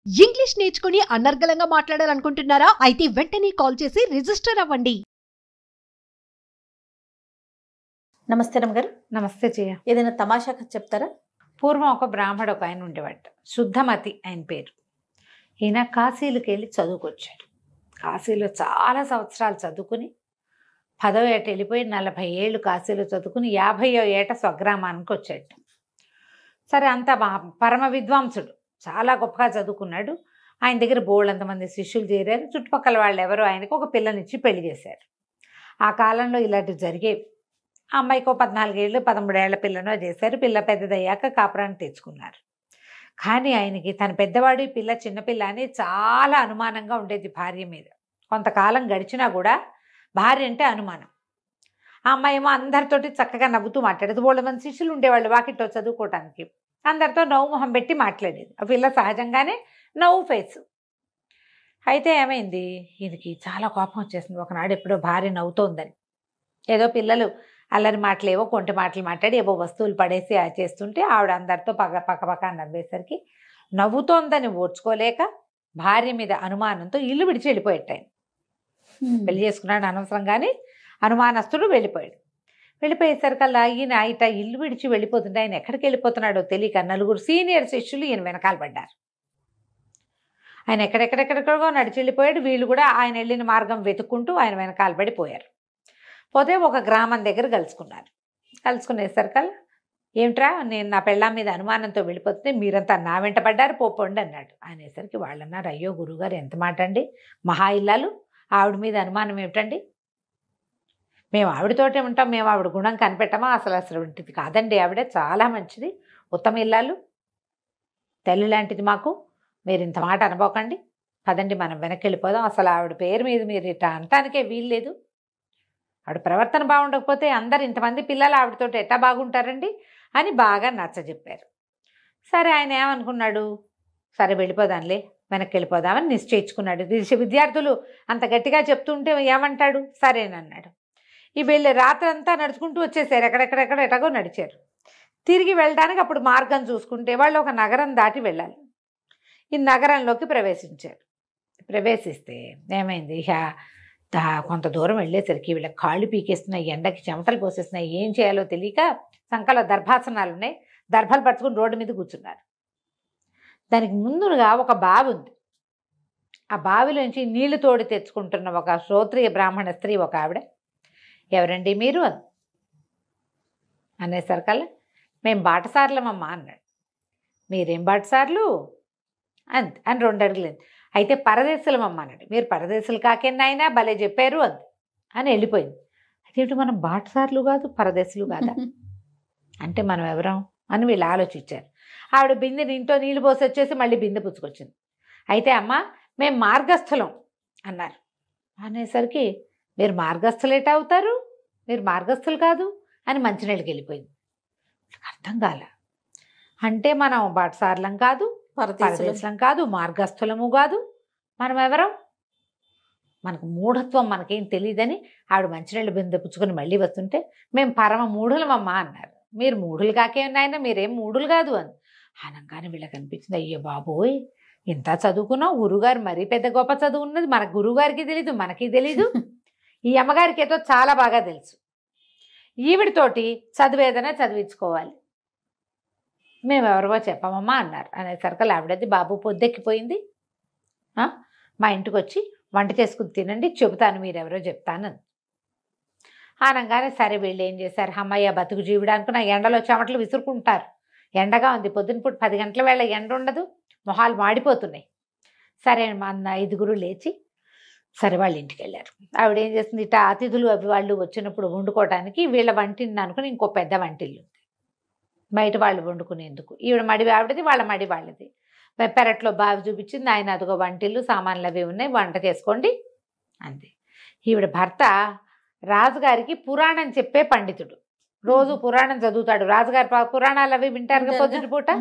English నేర్చుకుని అనర్గళంగా మాట్లాడాలనుకుంటున్నారా? అయితే వెంటనే కాల్ చేసి రిజిస్టర్ అవ్వండి. నమస్తే రమ్మగారు. నమస్తే జయ. ఏదైనా తమాషా కథ చెప్తారా? పూర్వం ఒక బ్రాహ్మడు ఒక ఆయన ఉండేవాట, శుద్ధమతి ఆయన పేరు. ఈయన కాశీలకు వెళ్ళి చదువుకొచ్చాడు. కాశీలో చాలా సంవత్సరాలు చదువుకుని 10వ ఏట వెళ్ళిపోయి 40 ఏళ్ళు కాశీలో చదువుకుని 50వ ఏట స్వగ్రామానికి వచ్చాడు. సరే, అంత పరమ విద్వాంసుడు, చాలా గొప్పగా చదువుకున్నాడు. ఆయన దగ్గర బోళ్ళంతమంది శిష్యులు చేరారు. చుట్టుపక్కల వాళ్ళు ఎవరో ఆయనకు ఒక పిల్లనిచ్చి పెళ్లి చేశారు. ఆ కాలంలో ఇలాంటివి జరిగేవి. ఆ అమ్మాయికి 14 ఏళ్ళు 13 ఏళ్ల పిల్లనో చేశారు. పిల్ల పెద్దదయ్యాక కాపురాన్ని తెచ్చుకున్నారు. కానీ ఆయనకి తన పెద్దవాడు, ఈ పిల్ల చిన్నపిల్ల అని చాలా అనుమానంగా ఉండేది భార్య మీద. కొంతకాలం గడిచినా కూడా భార్య అంటే అనుమానం. ఆ అమ్మాయి ఏమో అందరితోటి చక్కగా నవ్వుతూ మాట్లాడేది. వాళ్ళ మంది శిష్యులు ఉండేవాళ్ళు వాకిట్లో చదువుకోవటానికి. అందరితో నవ్వు మొహం పెట్టి మాట్లాడేది. ఆ పిల్ల సహజంగానే నవ్వు ఫేసు. అయితే ఏమైంది, ఈయనకి చాలా కోపం వచ్చేసింది. ఒకనాడు ఎప్పుడో భార్య నవ్వుతోందని, ఏదో పిల్లలు అల్లరి మాటలు, ఏవో కొంటి మాటలు మాట్లాడి ఏవో వస్తువులు పడేసి చేస్తుంటే ఆవిడ అందరితో పక్క నవ్వేసరికి నవ్వుతోందని ఓర్చుకోలేక భార్య మీద అనుమానంతో ఇల్లు విడిచి వెళ్ళిపోయాడు. పెళ్లి చేసుకున్నాడు అనవసరంగానే, అనుమానస్తుడు వెళ్ళిపోయాడు. వెళ్ళిపోయేసరికల్లా ఈయన ఇల్లు విడిచి వెళ్ళిపోతుంటే ఆయన ఎక్కడికి వెళ్ళిపోతున్నాడో తెలియక 4 సీనియర్ శిష్యులు ఈయన వెనకాల పడ్డారు. ఆయన ఎక్కడెక్కడెక్కడికో నడిచి వెళ్ళిపోయాడు. వీళ్ళు కూడా ఆయన వెళ్ళిన మార్గం వెతుక్కుంటూ ఆయన వెనకాల పడిపోయారు. పోతే ఒక గ్రామం దగ్గర కలుసుకున్నారు. కలుసుకునేసరికల్లా, ఏమిట్రా, నేను నా పెళ్ళాం మీద అనుమానంతో వెళ్ళిపోతుంటే మీరంతా నా వెంట పడ్డారు, పోపండి అన్నాడు. అనేసరికి వాళ్ళు అన్నారు, అయ్యో గురువుగారు, ఎంత మాట అండి, మహా ఇల్లాలు, ఆవిడ మీద అనుమానం ఏమిటండి? మేము ఆవిడతోటే ఉంటాం, మేము ఆవిడ గుణం కనిపెట్టమా? అసలు ఇంటిది కాదండి, ఆవిడ చాలా మంచిది, ఉత్తమ ఇల్లాలు, తల్లి లాంటిది మాకు, మీరు ఇంత మాట అనుకోకండి, పదండి మనం వెనక్కి వెళ్ళిపోదాం. అసలు ఆవిడ పేరు మీద మీరు ఇట్లా అనటానికే వీల్లేదు. ఆవిడ ప్రవర్తన బాగుండకపోతే అందరు ఇంతమంది పిల్లలు ఆవిడతోటి ఎట్టా బాగుంటారండి అని బాగా నచ్చజెప్పారు. సరే, ఆయన ఏమనుకున్నాడు, సరే వెళ్ళిపోదాంలే, వెనక్కి వెళ్ళిపోదామని నిశ్చయించుకున్నాడు. విద్యార్థులు అంత గట్టిగా చెప్తుంటే ఏమంటాడు, సరేనన్నాడు. ఈ వెళ్ళి రాత్రి అంతా నడుచుకుంటూ వచ్చేసారు. ఎటగో నడిచారు. తిరిగి వెళ్ళడానికి అప్పుడు మార్గం చూసుకుంటే వాళ్ళు ఒక నగరం దాటి వెళ్ళాలి. ఈ నగరంలోకి ప్రవేశించారు. ప్రవేశిస్తే ఏమైంది, కొంత దూరం వెళ్ళేసరికి వీళ్ళ కాళ్ళు పీకేస్తున్నాయి, ఎండకి చెమటలు పోసేస్తున్నాయి, ఏం చేయాలో తెలియక సంకలో దర్భాసనాలు ఉన్నాయి, దర్భలు పట్టుకుని రోడ్డు మీద కూర్చున్నారు. దానికి ముందుగా ఒక బావి ఉంది. ఆ బావిలోంచి నీళ్లు తోడి తెచ్చుకుంటున్న ఒక శ్రోత్రియ బ్రాహ్మణ స్త్రీ ఒక ఆవిడ, ఎవరండి మీరు అనేసరికల్లా, మేము బాటసార్లమమ్మా అన్నాడు. మీరేం బాటసార్లు అని 2 అడుగులేదు. అయితే పరదేశులమమ్మ అన్నాడు. మీరు పరదేశులు కాకేనాయనా, భలే చెప్పారు అని వెళ్ళిపోయింది. అదేంటి, మనం బాటసార్లు కాదు పరదేశులు కాదా అంటే మనం ఎవరం అని వీళ్ళు ఆలోచించారు. ఆవిడ బిందెని ఇంట్లో నీళ్ళు పోసి వచ్చేసి మళ్ళీ బిందె పుచ్చుకొచ్చింది. అయితే అమ్మ, మేము మార్గస్థులం అన్నారు. అనేసరికి, మీరు మార్గస్థులు ఎటా అవుతారు, మీరు మార్గస్థులు కాదు అని మంచినీళ్ళకి వెళ్ళిపోయింది. అర్థం కాల. అంటే మనం బాటసార్లం కాదు, పరదేశులం కాదు, మార్గస్థులము కాదు, మనం ఎవరం, మనకు మూఢత్వం, మనకేం తెలియదని ఆవిడ మంచినీళ్ళు బిందె పుచ్చుకొని మళ్ళీ వస్తుంటే, మేము పరమ మూఢులమమ్మా అన్నారు. మీరు మూఢులు కాకేనాయన, మీరేం మూఢులు కాదు అని అనగానే వీళ్ళకి అనిపించింది, అయ్యో బాబోయ్, ఇంత చదువుకున్నాం, గురువుగారు మరీ పెద్ద గొప్ప చదువు ఉన్నది, మన గురువుగారికి తెలీదు, మనకి తెలీదు, ఈ అమ్మగారికి ఏదో చాలా బాగా తెలుసు, ఈవిడితోటి చదివేదనే చదివించుకోవాలి, మేమెవరో చెప్పమమ్మా అన్నారు. అనేసరికి ఆవిడది, బాబు పొద్దెక్కిపోయింది, మా ఇంటికి వచ్చి వంట చేసుకుని తినండి, చెబుతాను, మీరెవరో చెప్తాను అనగానే సరే వీళ్ళు ఏం చేశారు, అమ్మయ్య బతుకు జీవుడు అనుకున్న ఎండలో చెమటలు విసురుకుంటారు. ఎండగా ఉంది, పొద్దున పూట 10 గంటల వేళ ఎండ ఉండదు, మొహాలు మాడిపోతున్నాయి. సరే మా 5గురు లేచి సరే వాళ్ళ ఇంటికి వెళ్ళారు. ఆవిడ ఏం చేస్తుంది, ఇట్లా అతిథులు అవి వాళ్ళు వచ్చినప్పుడు వండుకోవడానికి వీళ్ళ వంటిని అనుకుని ఇంకో పెద్ద వంటిల్లు ఉంది బయట, వాళ్ళు వండుకునేందుకు. ఈవిడ మడి ఆవిడది, వాళ్ళ మడి వాళ్ళది. పెరట్లో బావి చూపించింది. ఆయన అదిగో వంటిల్లు, సామాన్లు అవి ఉన్నాయి, వంట చేసుకోండి అంది. ఈవిడ భర్త రాజుగారికి పురాణం చెప్పే పండితుడు, రోజు పురాణం చదువుతాడు. రాజుగారి పురాణాలు అవి వింటారు పొద్దుటి పూట.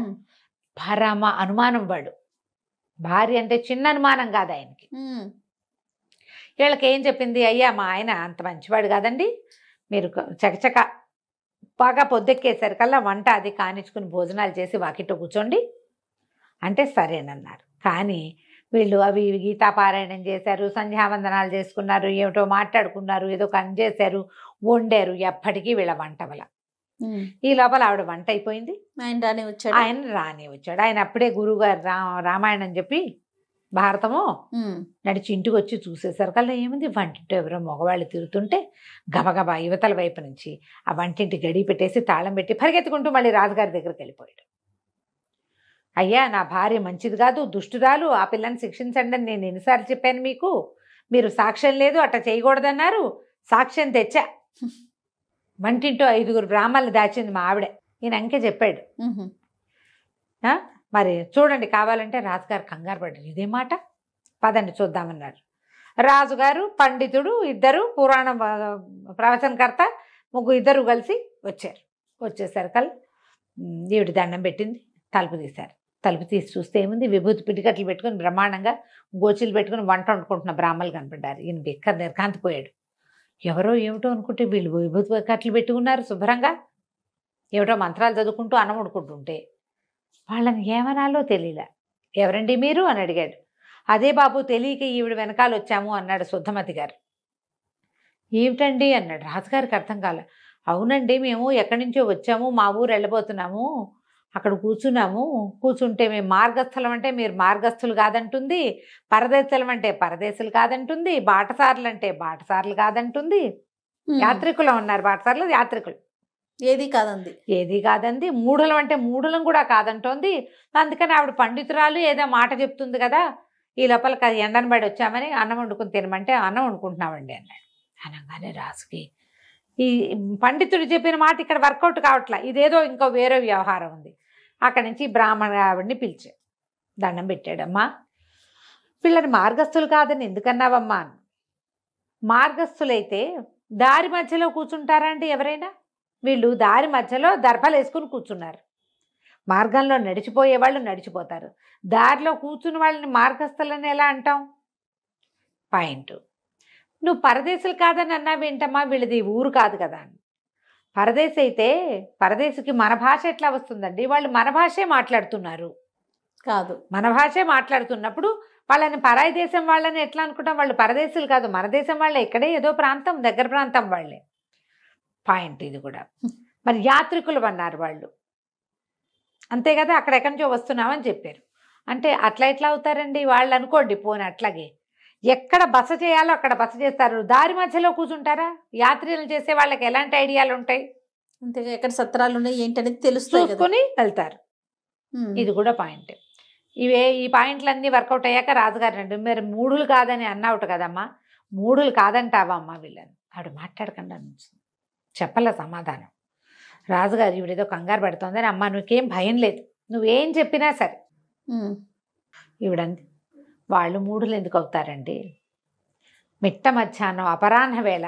పరమ అనుమానం వాడు. భార్య అంటే చిన్న అనుమానం కాదు ఆయనకి. వీళ్ళకి ఏం చెప్పింది, అయ్యా మా ఆయన అంత మంచివాడు కాదండి, మీరు చకచక బాగా పొద్దెక్కేసరికల్లా వంట అది కానిచ్చుకుని భోజనాలు చేసి వాకిట్లో కూర్చోండి అంటే సరేనన్నారు. కానీ వీళ్ళు అవి గీతాపారాయణం చేశారు, సంధ్యావందనాలు చేసుకున్నారు, ఏమిటో మాట్లాడుకున్నారు, ఏదో పని చేశారు, వండారు. ఎప్పటికీ వీళ్ళ వంట వల్ల ఈ లోపల ఆవిడ వంట అయిపోయింది. ఆయన రాని వచ్చాడు. ఆయన అప్పుడే గురువుగారు రామాయణం చెప్పి భారతము నడిచి ఇంటికి వచ్చి చూసేసరి కల్లా ఏముంది, వంటింటో ఎవరో మగవాళ్ళు తిరుగుతుంటే గబగబా యువతల వైపు నుంచి ఆ వంటింటి గడి పెట్టేసి తాళం పెట్టి పరిగెత్తుకుంటూ మళ్ళీ రాజుగారి దగ్గరికి వెళ్ళిపోయాడు. అయ్యా, నా భార్య మంచిది కాదు, దుష్టురాలు, ఆ పిల్లని శిక్షించండి అని నేను ఎన్నిసార్లు చెప్పాను మీకు, మీరు సాక్ష్యం లేదు అట్లా చేయకూడదన్నారు, సాక్ష్యం తెచ్చా. వంటింటో 5 బ్రాహ్మణులు దాచింది మా ఆవిడే, ఈయన అంకే చెప్పాడు. మరి చూడండి కావాలంటే. రాజుగారు కంగారు పడ్డారు. ఇదే మాట, పదండి చూద్దామన్నారు. రాజుగారు, పండితుడు, ఇద్దరు పురాణ ప్రవచనకర్త, ఇద్దరు కలిసి వచ్చారు. వచ్చేసరికల్ ఈవిడ దండం పెట్టింది, తలుపు తీశారు. తలుపు తీసి చూస్తే ఏముంది, విభూతి పిటికట్లు పెట్టుకుని బ్రహ్మాండంగా గోచీలు పెట్టుకుని వంట వండుకుంటున్న బ్రాహ్మణులు కనపడ్డారు. ఈయన బిక్క నిర్కాంతిపోయాడు. ఎవరో ఏమిటో అనుకుంటే వీళ్ళు విభూతి కట్లు పెట్టుకున్నారు శుభ్రంగా, ఏమిటో మంత్రాలు చదువుకుంటూ అన్నం వండుకుంటుంటే వాళ్ళని ఏమనాలో తెలియలే. ఎవరండి మీరు అని అడిగాడు. అదే బాబు, తెలియక ఈవిడ వెనకాల వచ్చాము అన్నాడు శుద్ధమతి గారు. ఏమిటండి అన్నాడు. రాజుగారికి అర్థం కాలే. అవునండి, మేము ఎక్కడి నుంచో వచ్చాము, మా ఊరు వెళ్ళబోతున్నాము, అక్కడ కూర్చున్నాము, కూర్చుంటే మేము మార్గస్థలం అంటే మీరు మార్గస్థులు కాదంటుంది, పరదేశులం అంటే పరదేశులు కాదంటుంది, బాటసారులు అంటే బాటసారులు కాదంటుంది, యాత్రికులు ఉన్నారు, బాటసారులు యాత్రికులు ఏది కాదంది, మూఢులం అంటే మూఢులం కూడా కాదంటోంది. అందుకని ఆవిడ పండితురాలు ఏదో మాట చెప్తుంది కదా, ఈ లోపల ఎండను పడి వచ్చామని అన్నం వండుకుని తినమంటే అన్నం వండుకుంటున్నామండి అన్నాడు. అనగానే రాజుకి ఈ పండితుడు చెప్పిన మాట ఇక్కడ వర్కౌట్ కావట్లా, ఇదేదో ఇంకో వేరే వ్యవహారం ఉంది. అక్కడి నుంచి బ్రాహ్మణ ఆవిడ్ని పిలిచాడు, దండం పెట్టాడమ్మా, వీళ్ళని మార్గస్థులు కాదని ఎందుకన్నావమ్మా? మార్గస్థులైతే దారి మధ్యలో కూర్చుంటారా అండి ఎవరైనా? వీళ్ళు దారి మధ్యలో దర్భలు వేసుకుని కూర్చున్నారు. మార్గంలో నడిచిపోయే వాళ్ళు నడిచిపోతారు, దారిలో కూర్చుని వాళ్ళని మార్గస్థులని ఎలా అంటాం? పాయింట్. నువ్వు పరదేశులు కాదని అన్నావేంటమ్మా, వీళ్ళది ఊరు కాదు కదా అని. పరదేశి అయితే పరదేశికి మన భాష ఎట్లా వస్తుందండి? వాళ్ళు మన భాషే మాట్లాడుతున్నారు కాదు, మన భాషే మాట్లాడుతున్నప్పుడు వాళ్ళని పరాయి దేశం వాళ్ళని ఎట్లా అనుకుంటాం? వాళ్ళు పరదేశులు కాదు, మన దేశం వాళ్ళే, ఇక్కడే ఏదో ప్రాంతం, దగ్గర ప్రాంతం వాళ్ళే. పాయింట్ ఇది కూడా. మరి యాత్రికులు అన్నారు వాళ్ళు, అంతే కదా, అక్కడ ఎక్కడి నుంచో వస్తున్నామని చెప్పారు. అంటే అట్లా ఎట్లా అవుతారండి వాళ్ళు? అనుకోండి పోనీ అట్లాగే, ఎక్కడ బస చేయాలో అక్కడ బస చేస్తారు, దారి మధ్యలో కూర్చుంటారా? యాత్రలు చేసే వాళ్ళకి ఎలాంటి ఐడియాలు ఉంటాయి? అంతేగా, ఎక్కడ సత్రాలు ఉన్నాయి ఏంటనేది చూసుకుని వెళ్తారు. ఇది కూడా పాయింట్. ఈ పాయింట్లన్నీ వర్కౌట్ అయ్యాక రాజుగారు అండి, మీరు మూఢులు కాదని అన్నావుట కదమ్మా, మూఢులు కాదంటావా అమ్మా వీళ్ళని? ఆవిడ మాట్లాడకుండా చెప్పలే సమాధానం. రాజుగారు ఈవిడేదో కంగారు పడుతోందని, అమ్మ నువ్వేం భయం లేదు, నువ్వేం చెప్పినా సరే. ఈవిడంది, వాళ్ళు మూఢులు ఎందుకు అవుతారండి? మిట్ట మధ్యాహ్నం అపరాహ్న వేళ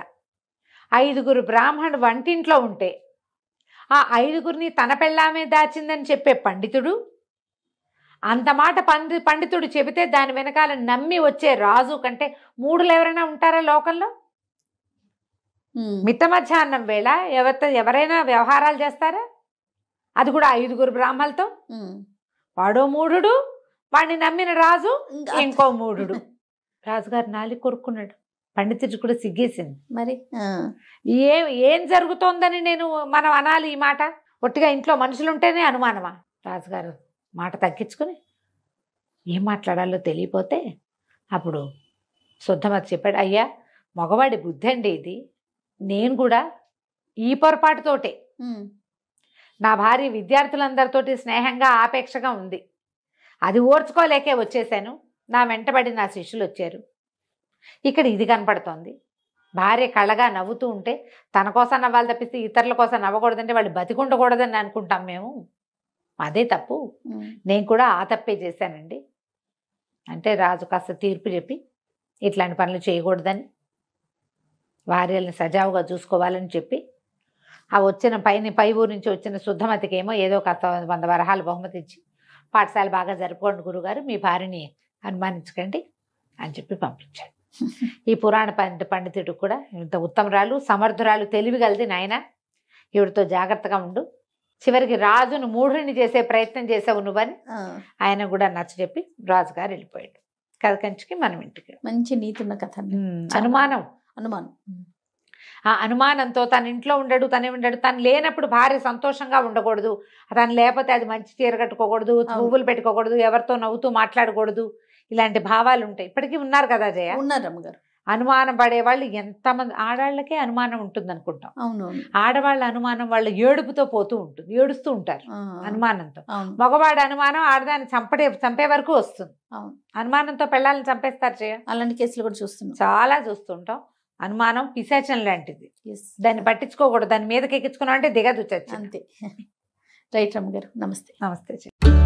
5 బ్రాహ్మణుడు వంటింట్లో ఉంటే ఆ 5 తన పెళ్ళామే దాచిందని చెప్పే పండితుడు, అంత మాట పండితుడు చెబితే దాని వెనకాల నమ్మి వచ్చే రాజు కంటే మూఢులు ఎవరైనా ఉంటారా లోకంలో? మిట్ట మధ్యాహ్నం వేళ ఎవరైనా వ్యవహారాలు చేస్తారా? అది కూడా 5 బ్రాహ్మణులతో. వాడో మూఢుడు, వాడిని నమ్మిన రాజు ఇంకో మూఢుడు. రాజుగారు నాలుగు కొరుక్కున్నాడు. పండితుడు కూడా సిగ్గేసింది. మరి ఏం జరుగుతోందని మనం అనాలి ఈ మాట? ఒట్టిగా ఇంట్లో మనుషులు ఉంటేనే అనుమానమా? రాజుగారు మాట తగ్గించుకుని ఏం మాట్లాడాలో తెలియపోతే అప్పుడు శుద్ధమతి చెప్పాడు, అయ్యా మగవాడి బుద్ధి అండి ఇది, నేను కూడా ఈ పొరపాటుతోటే నా భార్య విద్యార్థులందరితోటి స్నేహంగా ఆపేక్షగా ఉంది, అది ఓర్చుకోలేకే వచ్చేసాను, నా వెంటబడి నా శిష్యులు వచ్చారు, ఇక్కడ ఇది కనపడుతోంది, భార్య కళ్ళగా నవ్వుతూ ఉంటే తన కోసం నవ్వాలి తప్పిస్తే ఇతరుల కోసం నవ్వకూడదంటే వాళ్ళు బతికుండకూడదని అనుకుంటాం మేము, అదే తప్పు, నేను కూడా ఆ తప్పే చేశానండి అంటే రాజు కాస్త తీర్పు చెప్పి ఇట్లాంటి పనులు చేయకూడదని, భార్యల్ని సజావుగా చూసుకోవాలని చెప్పి ఆ వచ్చిన పై ఊరు నుంచి వచ్చిన శుద్ధమతికి ఏమో ఏదో కాస్త 100 వరహాలు బహుమతి ఇచ్చి, పాఠశాల బాగా జరుపుకోండి గురుగారు, మీ భార్యని అనుమానించకండి అని చెప్పి పంపించాడు. ఈ పురాణ పండితుడు కూడా ఇంత ఉత్తమరాలు, సమర్థురాలు, తెలివిగలది నాయన, ఈవిడతో జాగ్రత్తగా ఉండు, చివరికి రాజును మూఢుని చేసే ప్రయత్నం చేసావు నువ్వని ఆయన కూడా నచ్చజెప్పి రాజుగారు వెళ్ళిపోయాడు. కథ కంచికి మనం ఇంటికి. మంచి నీతి ఉన్న కథ అండి. అనుమానం ఆ అనుమానంతో తన ఇంట్లో ఉండడు, తను లేనప్పుడు భార్య సంతోషంగా ఉండకూడదు, తను లేకపోతే అది మంచి చీర కట్టుకోకూడదు, పువ్వులు పెట్టుకోకూడదు, ఎవరితో నవ్వుతూ మాట్లాడకూడదు, ఇలాంటి భావాలు ఉంటాయి. ఇప్పటికీ ఉన్నారు కదా జయ, ఉన్నారు అమ్మగారు. అనుమానం పడేవాళ్ళు ఎంతమంది. ఆడవాళ్ళకే అనుమానం ఉంటుంది అనుకుంటాం. అవును. ఆడవాళ్ళ అనుమానం వాళ్ళ ఏడుపుతో పోతూ ఉంటుంది, ఏడుస్తూ ఉంటారు అనుమానంతో. మగవాడి అనుమానం ఆడదాన్ని చంపే వరకు వస్తుంది. అనుమానంతో పెళ్ళాలని చంపేస్తారు జయ. అలాంటి కేసులు కూడా చూస్తున్నాం, చాలా చూస్తుంటాం. అనుమానం పిశాచం లాంటిది, దాన్ని పట్టించుకోకూడదు. దాని మీదకి ఎక్కించుకున్నాం అంటే దిగదు చచ్చి. అంతే. రైట్ రమ్మ గారు, నమస్తే. నమస్తే.